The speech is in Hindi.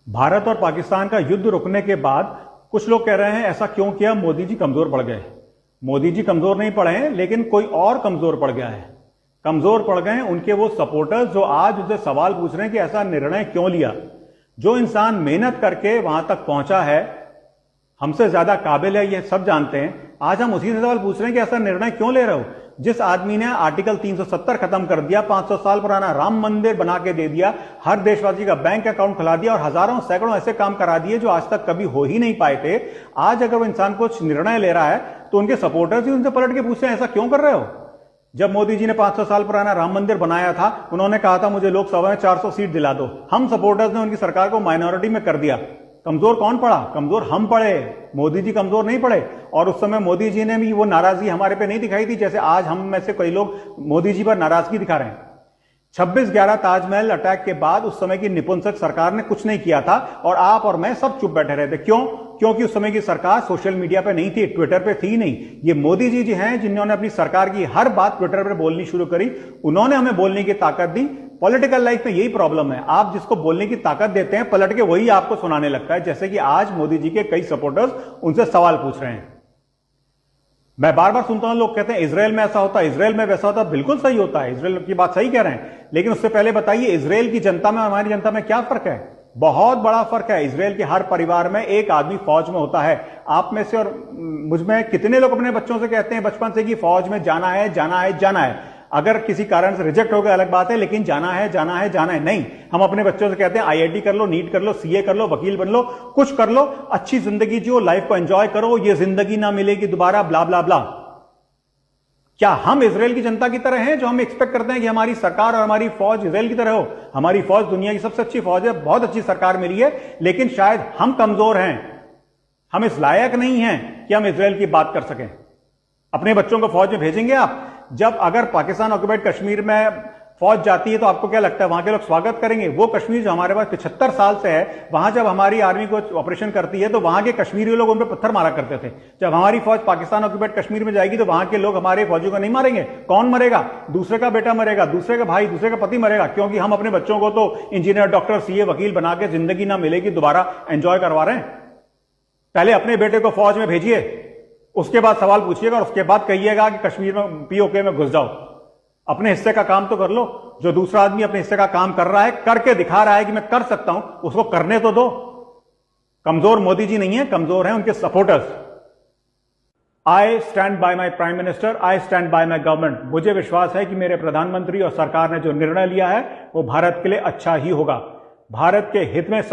भारत और पाकिस्तान का युद्ध रुकने के बाद कुछ लोग कह रहे हैं ऐसा क्यों किया, मोदी जी कमजोर पड़ गए। मोदी जी कमजोर नहीं पड़े हैं, लेकिन कोई और कमजोर पड़ गया है। कमजोर पड़ गए उनके वो सपोर्टर्स जो आज उनसे सवाल पूछ रहे हैं कि ऐसा निर्णय क्यों लिया। जो इंसान मेहनत करके वहां तक पहुंचा है, हमसे ज्यादा काबिल है, ये सब जानते हैं। आज हम उसी से सवाल पूछ रहे हैं कि ऐसा निर्णय क्यों ले रहे हो। जिस आदमी ने आर्टिकल 370 खत्म कर दिया, 500 साल पुराना राम मंदिर बना के दे दिया, हर देशवासी का बैंक अकाउंट खुला दिया और हजारों सैकड़ों ऐसे काम करा दिए जो आज तक कभी हो ही नहीं पाए थे। आज अगर वो इंसान कुछ निर्णय ले रहा है तो उनके सपोर्टर्स ही उनसे पलट के पूछते हैं ऐसा क्यों कर रहे हो। जब मोदी जी ने 500 साल पुराना राम मंदिर बनाया था, उन्होंने कहा था मुझे लोकसभा में 400 सीट दिला दो। हम सपोर्टर्स ने उनकी सरकार को माइनॉरिटी में कर दिया। कमजोर कौन पड़ा? कमजोर हम पड़े, मोदी जी कमजोर नहीं पड़े। और उस समय मोदी जी ने भी वो नाराजगी हमारे पे नहीं दिखाई थी जैसे आज हम में से कई लोग मोदी जी पर नाराजगी दिखा रहे हैं। 26/11 ताजमहल अटैक के बाद उस समय की निपुंसक सरकार ने कुछ नहीं किया था और आप और मैं सब चुप बैठे रहे थे। क्यों? क्योंकि उस समय की सरकार सोशल मीडिया पे नहीं थी, ट्विटर पे थी नहीं। ये मोदी जी हैं जिन्होंने अपनी सरकार की हर बात ट्विटर पे बोलनी शुरू करी। उन्होंने हमें बोलने की ताकत दी। पॉलिटिकल लाइफ में यही प्रॉब्लम है, आप जिसको बोलने की ताकत देते हैं पलट के वही आपको सुनाने लगता है। जैसे कि आज मोदी जी के कई सपोर्टर्स उनसे सवाल पूछ रहे हैं। मैं बार बार सुनता हूं लोग कहते हैं इजराइल में ऐसा होता है, इजराइल में वैसा होता है। बिल्कुल सही होता है, इजराइल की बात सही कह रहे हैं, लेकिन उससे पहले बताइए इजराइल की जनता में हमारी जनता में क्या फर्क है? बहुत बड़ा फर्क है। इजराइल के हर परिवार में एक आदमी फौज में होता है। आप में से और मुझ में कितने लोग अपने बच्चों से कहते हैं बचपन से कि फौज में जाना है, जाना है, जाना है। अगर किसी कारण से रिजेक्ट हो गया अलग बात है, लेकिन जाना है, जाना है, जाना है नहीं। हम अपने बच्चों से कहते हैं आईआईटी कर लो, नीट कर लो, सीए कर लो, वकील बन लो, कुछ कर लो, अच्छी जिंदगी जियो, लाइफ को एंजॉय करो, ये जिंदगी ना मिलेगी दोबारा, ब्ला ब्ला ब्ला। क्या हम इजराइल की जनता की तरह हैं जो हम एक्सपेक्ट करते हैं कि हमारी सरकार और हमारी फौज इजराइल की तरह हो? हमारी फौज दुनिया की सबसे अच्छी फौज है, बहुत अच्छी सरकार मिली है, लेकिन शायद हम कमजोर हैं। हम इस लायक नहीं हैं कि हम इजराइल की बात कर सकें। अपने बच्चों को फौज में भेजेंगे आप? जब अगर पाकिस्तान ऑक्युपाइड कश्मीर में फौज जाती है तो आपको क्या लगता है वहां के लोग स्वागत करेंगे? वो कश्मीर जो हमारे पास 75 साल से है, वहां जब हमारी आर्मी को ऑपरेशन करती है तो वहां के कश्मीरी लोग उन पर पत्थर मारा करते थे। जब हमारी फौज पाकिस्तान ऑक्युपाइड कश्मीर में जाएगी तो वहां के लोग हमारे फौजियों को नहीं मारेंगे। कौन मरेगा? दूसरे का बेटा मरेगा, दूसरे का भाई, दूसरे का पति मरेगा, क्योंकि हम अपने बच्चों को तो इंजीनियर, डॉक्टर, सीए, वकील बना के जिंदगी ना मिलेगी दोबारा एंजॉय करवा रहे हैं। पहले अपने बेटे को फौज में भेजिए, उसके बाद सवाल पूछिएगा और उसके बाद कहिएगा कि कश्मीर में पीओके में घुस जाओ। अपने हिस्से का काम तो कर लो। जो दूसरा आदमी अपने हिस्से का काम कर रहा है, करके दिखा रहा है कि मैं कर सकता हूं, उसको करने तो दो। कमजोर मोदी जी नहीं है, कमजोर हैं उनके supporters. I stand by my prime minister, I stand by my government. मुझे विश्वास है कि मेरे प्रधानमंत्री और सरकार ने जो निर्णय लिया है वो भारत के लिए अच्छा ही होगा। भारत के हित में